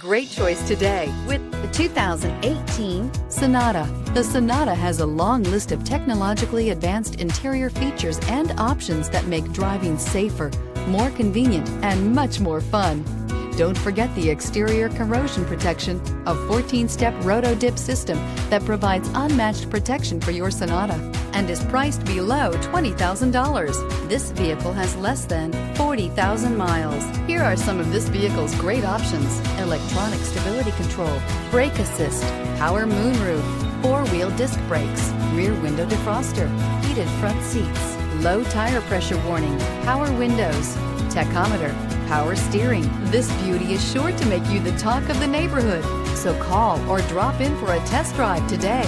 Great choice today with the 2018 Sonata. The Sonata has a long list of technologically advanced interior features and options that make driving safer, more convenient, and much more fun. Don't forget the exterior corrosion protection, a 14-step roto-dip system that provides unmatched protection for your Sonata and is priced below $20,000. This vehicle has less than 40,000 miles. Here are some of this vehicle's great options: electronic stability control, brake assist, power moonroof, four-wheel disc brakes, rear window defroster, heated front seats, low tire pressure warning, power windows, tachometer, power steering. This beauty is sure to make you the talk of the neighborhood. So call or drop in for a test drive today.